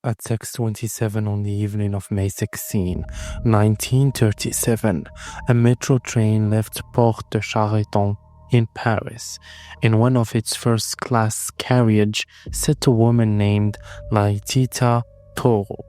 At 6:27 on the evening of May 16, 1937, a metro train left Porte de Charenton in Paris. In one of its first-class carriage sat a woman named Laetitia Toureaux.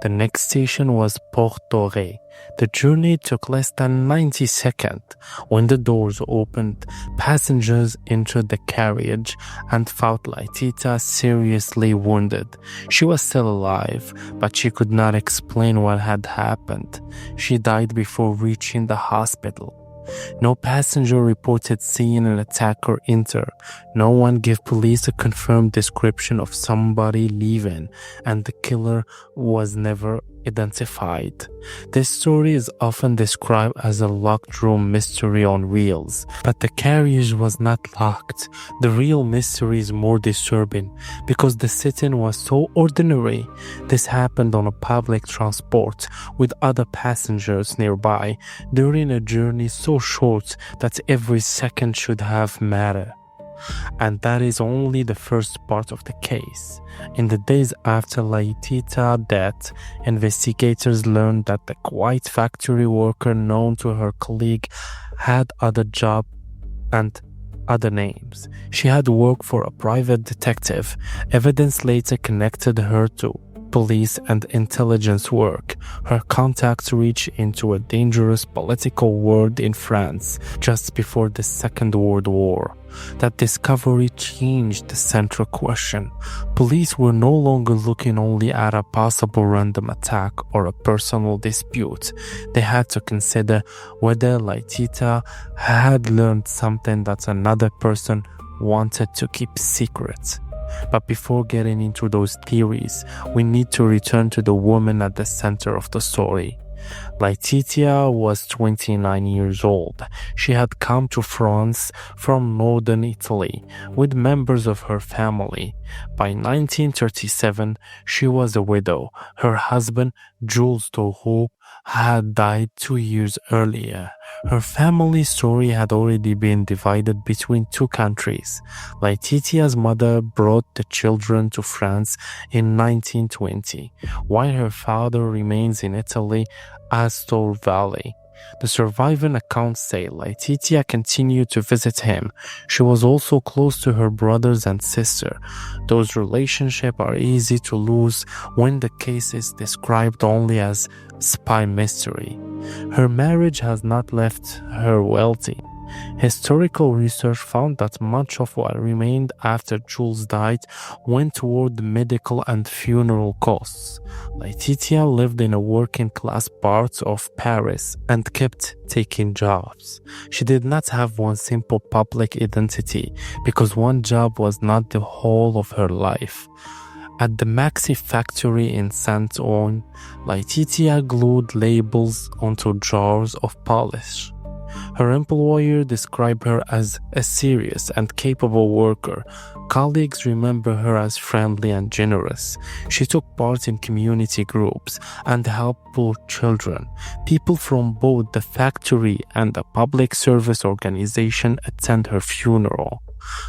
The next station was Porte Dorée. The journey took less than 90 seconds. When the doors opened, passengers entered the carriage and found Laetitia seriously wounded. She was still alive, but she could not explain what had happened. She died before reaching the hospital. No passenger reported seeing an attacker enter. No one gave police a confirmed description of somebody leaving, and the killer was never identified. This story is often described as a locked room mystery on wheels, but the carriage was not locked. The real mystery is more disturbing because the sit-in was so ordinary. This happened on a public transport with other passengers nearby during a journey so short that every second should have mattered. And that is only the first part of the case. In the days after Laetitia's death, investigators learned that the white factory worker known to her colleague had other jobs and other names. She had worked for a private detective. Evidence later connected her to police and intelligence work. Her contacts reached into a dangerous political world in France just before the Second World War. That discovery changed the central question. Police were no longer looking only at a possible random attack or a personal dispute. They had to consider whether Laetitia had learned something that another person wanted to keep secret. But before getting into those theories, we need to return to the woman at the center of the story. Laetitia was 29 years old. She had come to France from northern Italy with members of her family. By 1937, she was a widow. Her husband, Jules Toureaux, had died 2 years earlier. Her family story had already been divided between two countries. Laetitia's mother brought the children to France in 1920, while her father remains in Italy as Astor Valley. The surviving accounts say Laetitia continued to visit him. She was also close to her brothers and sister. Those relationships are easy to lose when the case is described only as spy mystery. Her marriage has not left her wealthy. Historical research found that much of what remained after Jules died went toward the medical and funeral costs. Laetitia lived in a working-class part of Paris and kept taking jobs. She did not have one simple public identity because one job was not the whole of her life. At the Maxi factory in Saint-Ouen, Laetitia glued labels onto jars of polish. Her employer described her as a serious and capable worker. Colleagues remember her as friendly and generous. She took part in community groups and helped poor children. People from both the factory and the public service organization attend her funeral.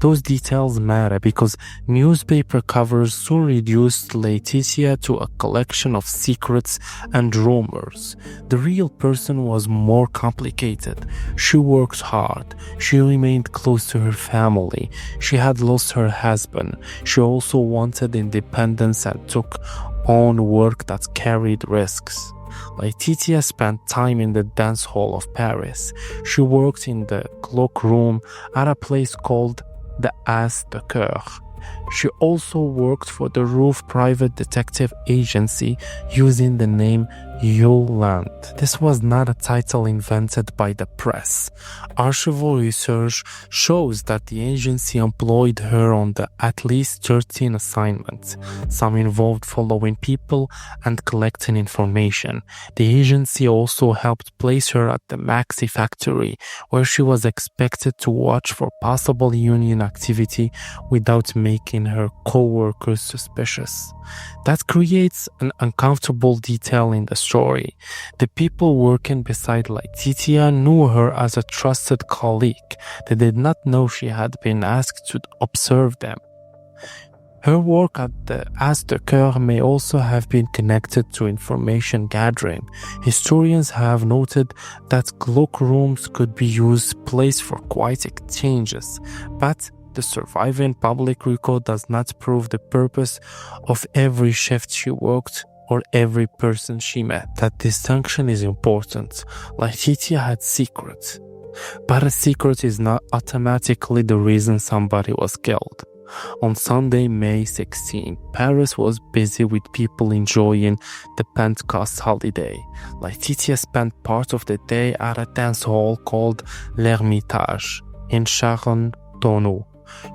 Those details matter because newspaper covers soon reduced Laetitia to a collection of secrets and rumors. The real person was more complicated. She worked hard. She remained close to her family. She had lost her husband. She also wanted independence and took on work that carried risks. Laetitia spent time in the dance hall of Paris. She worked in the cloakroom at a place called the As de Coeur. She also worked for the Roof private detective agency using the name Yolande. This was not a title invented by the press. Archival research shows that the agency employed her on at least 13 assignments. Some involved following people and collecting information. The agency also helped place her at the Maxi factory, where she was expected to watch for possible union activity without making her co-workers suspicious. That creates an uncomfortable detail in the story. The people working beside Laetitia knew her as a trusted colleague. They did not know she had been asked to observe them. Her work as the Coeur may also have been connected to information gathering. Historians have noted that cloakrooms could be used place for quiet exchanges, but the surviving public record does not prove the purpose of every shift she worked or every person she met. That distinction is important. Laetitia had secrets, but a secret is not automatically the reason somebody was killed. On Sunday, May 16, Paris was busy with people enjoying the Pentecost holiday. Laetitia spent part of the day at a dance hall called L'Ermitage in Charenton.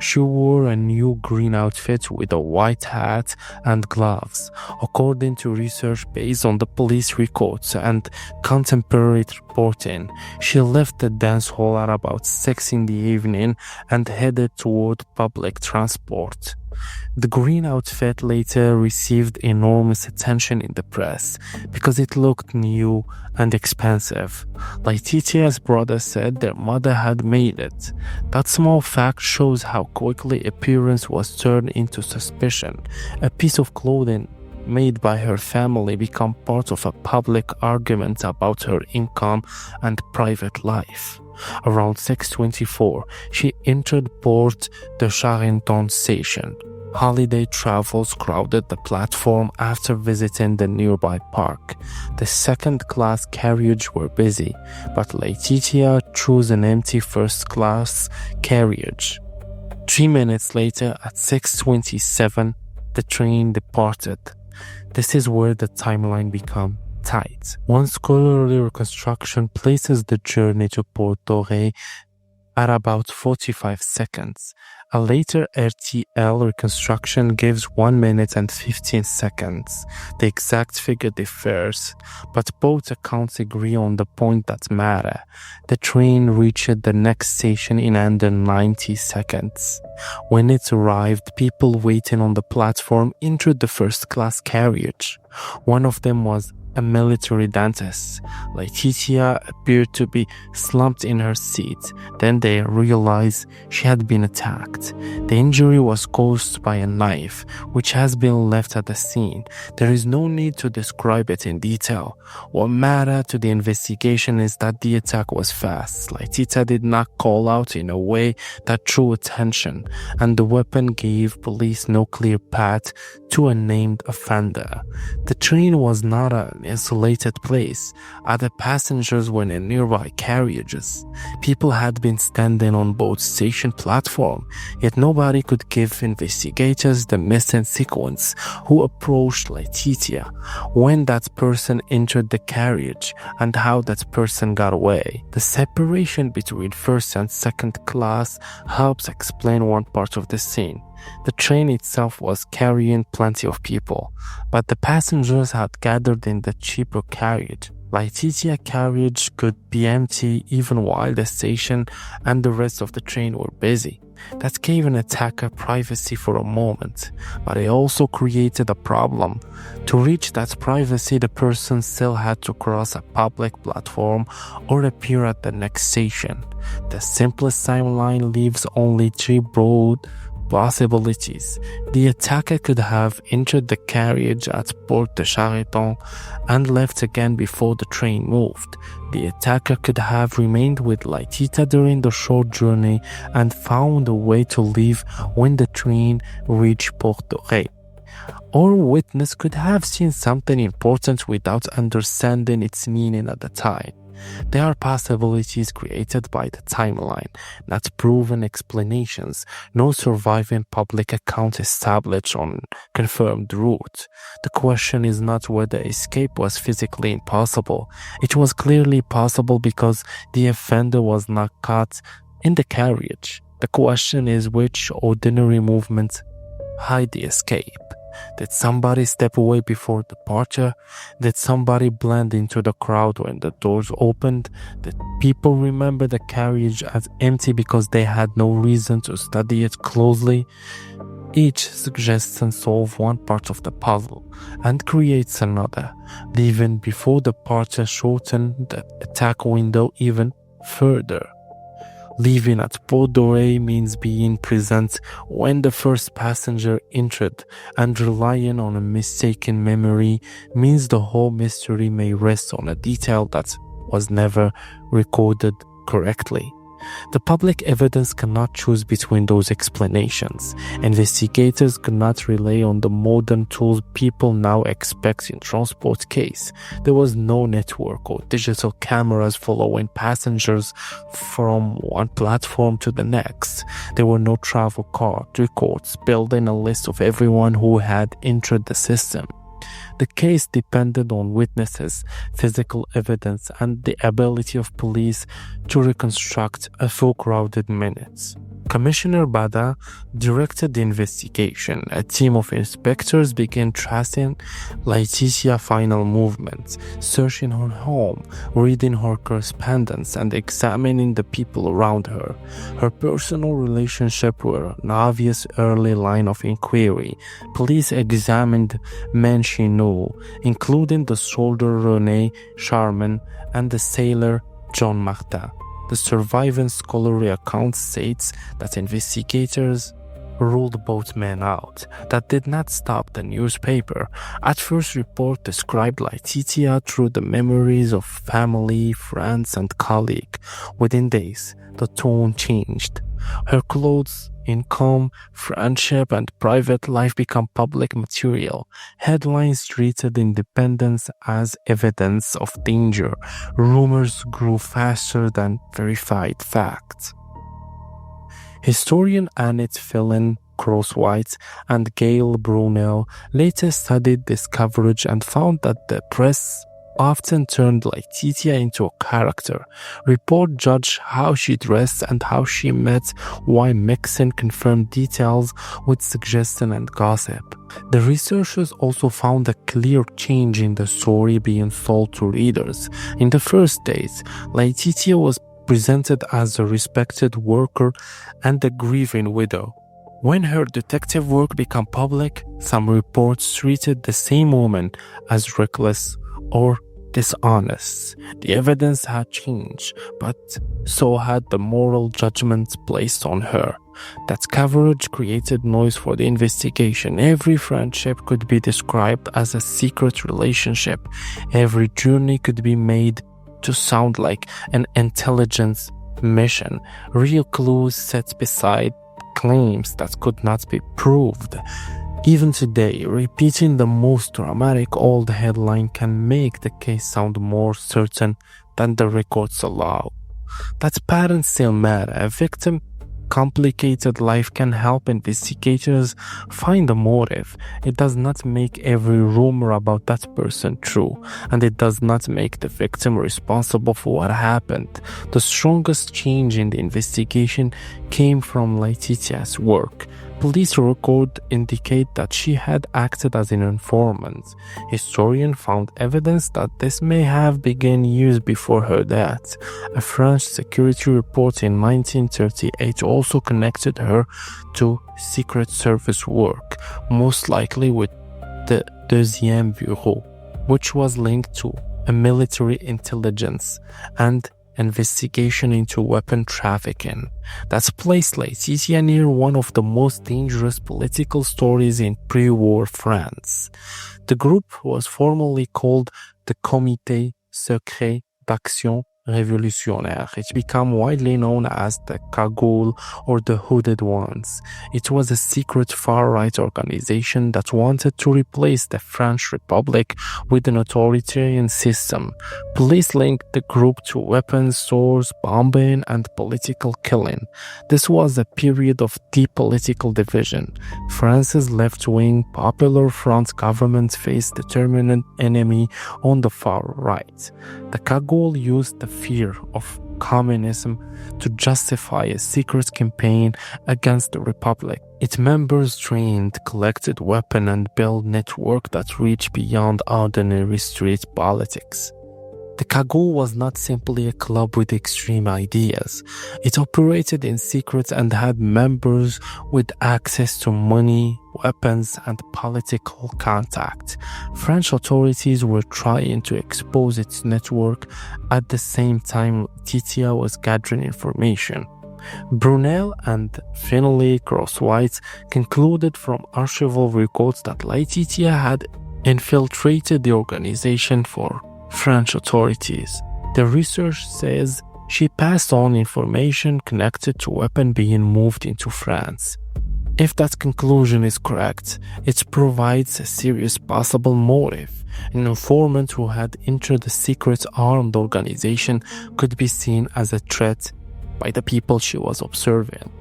She wore a new green outfit with a white hat and gloves. According to research based on the police records and contemporary reporting, she left the dance hall at about 6 in the evening and headed toward public transport. The green outfit later received enormous attention in the press because it looked new and expensive. Laetitia's brother said their mother had made it. That small fact shows how quickly appearance was turned into suspicion. A piece of clothing made by her family became part of a public argument about her income and private life. Around 6:24, she entered Porte de Charenton station. Holiday travelers crowded the platform after visiting the nearby park. The second-class carriage were busy, but Laetitia chose an empty first-class carriage. 3 minutes later, at 6:27, the train departed. This is where the timeline becomes tight. One scholarly reconstruction places the journey to Porte Dorée at about 45 seconds. A later RTL reconstruction gives 1 minute and 15 seconds. The exact figure differs, but both accounts agree on the point that matters. The train reached the next station in under 90 seconds. When it arrived, people waiting on the platform entered the first-class carriage. One of them was a military dentist. Laetitia appeared to be slumped in her seat. Then they realized she had been attacked. The injury was caused by a knife, which has been left at the scene. There is no need to describe it in detail. What mattered to the investigation is that the attack was fast. Laetitia did not call out in a way that drew attention, and the weapon gave police no clear path to a named offender. The train was not an isolated place. Other passengers were in nearby carriages. People had been standing on both station platforms, yet nobody could give investigators the missing sequence who approached Laetitia, when that person entered the carriage, and how that person got away. The separation between first and second class helps explain one part of the scene. The train itself was carrying plenty of people, but the passengers had gathered in the cheaper carriage. Laetitia carriage could be empty even while the station and the rest of the train were busy. That gave an attacker privacy for a moment, but it also created a problem. To reach that privacy, the person still had to cross a public platform or appear at the next station. The simplest timeline leaves only 3 broad possibilities. The attacker could have entered the carriage at Porte de Charenton and left again before the train moved. The attacker could have remained with Laetitia during the short journey and found a way to leave when the train reached Porte Dorée. Or witness could have seen something important without understanding its meaning at the time. There are possibilities created by the timeline, not proven explanations, no surviving public account established on confirmed route. The question is not whether escape was physically impossible. It was clearly possible because the offender was not caught in the carriage. The question is which ordinary movements hide the escape. Did somebody step away before departure? Did somebody blend into the crowd when the doors opened? Did people remember the carriage as empty because they had no reason to study it closely? Each suggestion solves one part of the puzzle and creates another, leaving before departure shorten the attack window even further. Leaving at Porte Dorée means being present when the first passenger entered, and relying on a mistaken memory means the whole mystery may rest on a detail that was never recorded correctly. The public evidence cannot choose between those explanations. Investigators cannot rely on the modern tools people now expect in transport case. There was no network or digital cameras following passengers from one platform to the next. There were no travel card records building a list of everyone who had entered the system. The case depended on witnesses, physical evidence, and the ability of police to reconstruct a few crowded minutes. Commissioner Bada directed the investigation. A team of inspectors began tracing Laetitia's final movements, searching her home, reading her correspondence, and examining the people around her. Her personal relationships were an obvious early line of inquiry. Police examined men she knew, including the soldier René Charman and the sailor John Martin. The surviving scholarly account states that investigators ruled both men out. That did not stop the newspaper. At first, report described Laetitia through the memories of family, friends, and colleagues. Within days, the tone changed. Her clothes, income, friendship, and private life become public material. Headlines treated independence as evidence of danger. Rumors grew faster than verified facts. Historian Annette Phelan Crosswhite and Gail Brunel later studied this coverage and found that the press often turned Laetitia into a character. Report judged how she dressed and how she met, while mixing confirmed details with suggestion and gossip. The researchers also found a clear change in the story being sold to readers. In the first days, Laetitia was presented as a respected worker and a grieving widow. When her detective work became public, some reports treated the same woman as reckless or dishonest. The evidence had changed, but so had the moral judgments placed on her. That coverage created noise for the investigation. Every friendship could be described as a secret relationship. Every journey could be made to sound like an intelligence mission. Real clues set beside claims that could not be proved. Even today, repeating the most dramatic old headline can make the case sound more certain than the records allow. That patterns still matter. A victim complicated life can help investigators find a motive. It does not make every rumor about that person true, and it does not make the victim responsible for what happened. The strongest change in the investigation came from Laetitia's work. Police records indicate that she had acted as an informant. Historians found evidence that this may have begun years before her death. A French security report in 1938 also connected her to Secret Service work, most likely with the Deuxième Bureau, which was linked to a military intelligence and investigation into weapon trafficking. That placed Laetitia near one of the most dangerous political stories in pre-war France. The group was formally called the Comité Secret d'Action Révolutionnaire. It became widely known as the Cagoule or the Hooded Ones. It was a secret far-right organization that wanted to replace the French Republic with an authoritarian system. Police linked the group to weapons stores, bombing, and political killing. This was a period of deep political division. France's left-wing Popular Front government faced a determined enemy on the far right. The Cagoule used the fear of communism to justify a secret campaign against the Republic. Its members trained, collected weapons, and built networks that reached beyond ordinary street politics. The Cagoule was not simply a club with extreme ideas. It operated in secret and had members with access to money, weapons, and political contact. French authorities were trying to expose its network at the same time Laetitia was gathering information. Brunel and Finlay Crosswhite concluded from archival records that Laetitia had infiltrated the organization for French authorities. The research says she passed on information connected to weapon being moved into France. If that conclusion is correct, it provides a serious possible motive. An informant who had entered a secret armed organization could be seen as a threat by the people she was observing.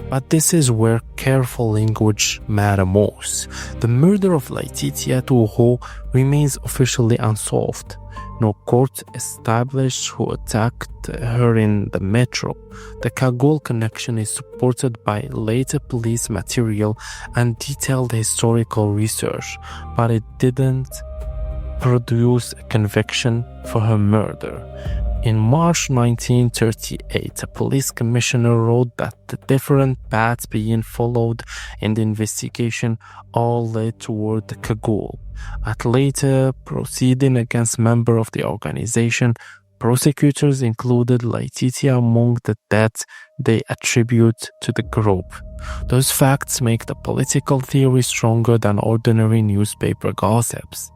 But this is where careful language matters most. The murder of Laetitia Toureaux remains officially unsolved. No court established who attacked her in the metro. The Cagoule connection is supported by later police material and detailed historical research, but it didn't produce a conviction for her murder. In March 1938, a police commissioner wrote that the different paths being followed in the investigation all led toward the Cagoule. At later proceeding against members of the organization, prosecutors included Laetitia among the deaths they attribute to the group. Those facts make the political theory stronger than ordinary newspaper gossips.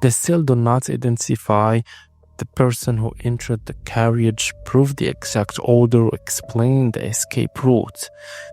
They still do not identify the person who entered the carriage, prove the exact order, or explain the escape route.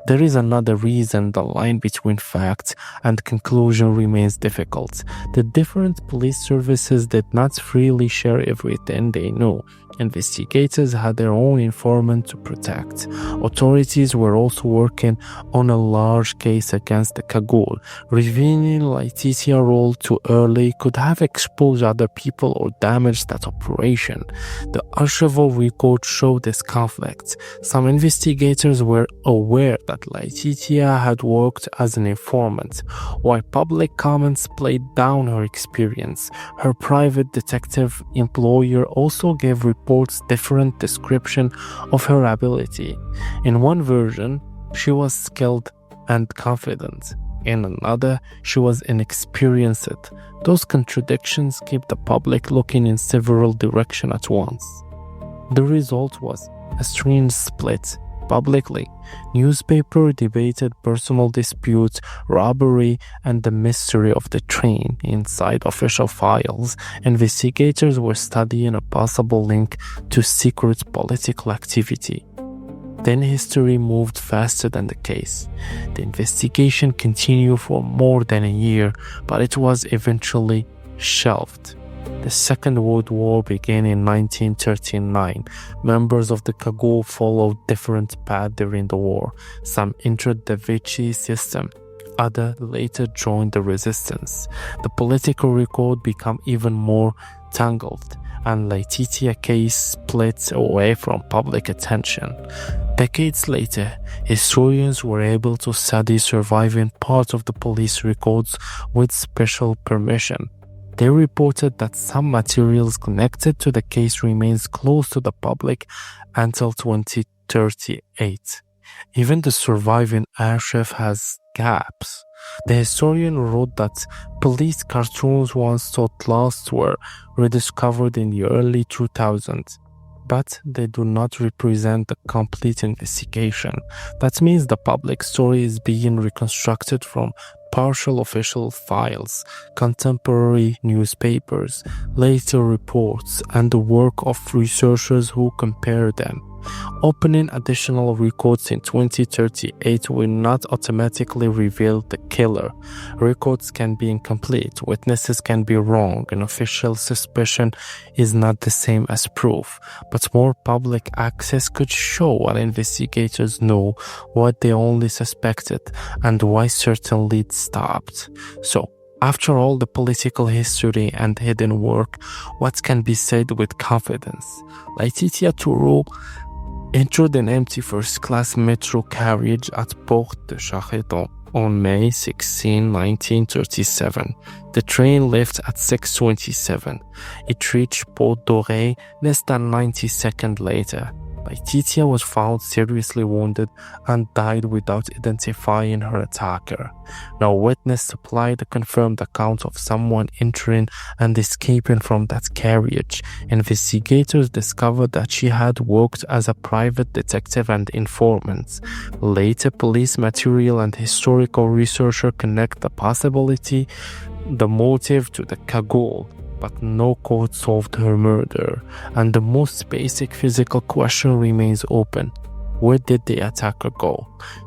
There is another reason the line between fact and conclusion remains difficult. The different police services did not freely share everything they knew. Investigators had their own informant to protect. Authorities were also working on a large case against the Cagoule. Revealing Laetitia's role too early could have exposed other people or damaged that operation. The archival records show this conflict. Some investigators were aware that Laetitia had worked as an informant, while public comments played down her experience. Her private detective employer also gave reports different description of her ability. In one version, she was skilled and confident. In another, she was inexperienced. Those contradictions keep the public looking in several directions at once. The result was a strange split. Publicly, newspaper debated personal disputes, robbery, and the mystery of the train. Inside official files, investigators were studying a possible link to secret political activity. Then history moved faster than the case. The investigation continued for more than a year, but it was eventually shelved. The Second World War began in 1939. Members of the Cagoule followed different paths during the war. Some entered the Vichy system. Others later joined the resistance. The political record became even more tangled, and Laetitia case split away from public attention. Decades later, historians were able to study surviving parts of the police records with special permission. They reported that some materials connected to the case remains close to the public until 2038. Even the surviving archive has gaps. The historian wrote that police cartoons once thought lost were rediscovered in the early 2000s, but they do not represent the complete investigation. That means the public story is being reconstructed from partial official files, contemporary newspapers, later reports, and the work of researchers who compare them. Opening additional records in 2038 will not automatically reveal the killer. Records can be incomplete, witnesses can be wrong, and official suspicion is not the same as proof. But more public access could show what investigators know, what they only suspected, and why certain leads stopped. So, after all the political history and hidden work, what can be said with confidence? Laetitia Toureaux entered an empty first-class metro carriage at Porte de Charenton on May 16, 1937. The train left at 6:27. It reached Porte Dorée less than 90 seconds later. Laetitia was found seriously wounded and died without identifying her attacker. No witness supplied a confirmed account of someone entering and escaping from that carriage. Investigators discovered that she had worked as a private detective and informant. Later, police material and historical researcher connect the possibility, the motive to the cagoule, but no court solved her murder, and the most basic physical question remains open. Where did the attacker go?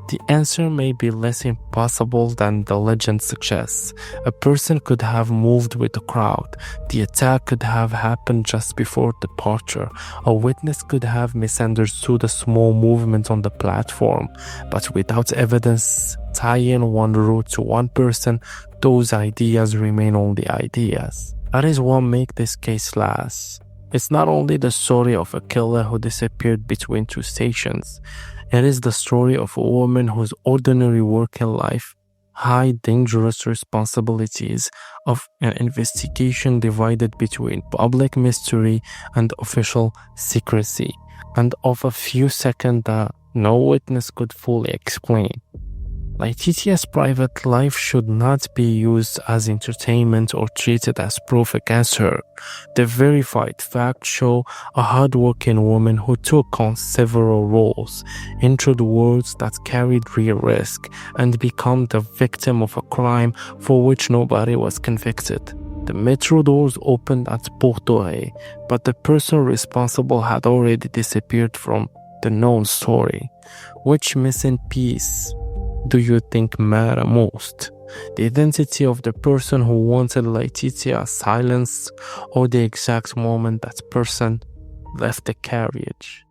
The answer may be less impossible than the legend suggests. A person could have moved with the crowd. The attack could have happened just before departure. A witness could have misunderstood a small movement on the platform. But without evidence tying one route to one person, those ideas remain only ideas. That is what makes this case last. It's not only the story of a killer who disappeared between two stations. It is the story of a woman whose ordinary working life, high dangerous responsibilities of an investigation divided between public mystery and official secrecy, and of a few seconds that no witness could fully explain. Laetitia's private life should not be used as entertainment or treated as proof against her. The verified facts show a hardworking woman who took on several roles, entered worlds that carried real risk, and became the victim of a crime for which nobody was convicted. The metro doors opened at Porte Dorée, but the person responsible had already disappeared from the known story. Which missing piece do you think matter most? The identity of the person who wanted Laetitia silenced, or the exact moment that person left the carriage?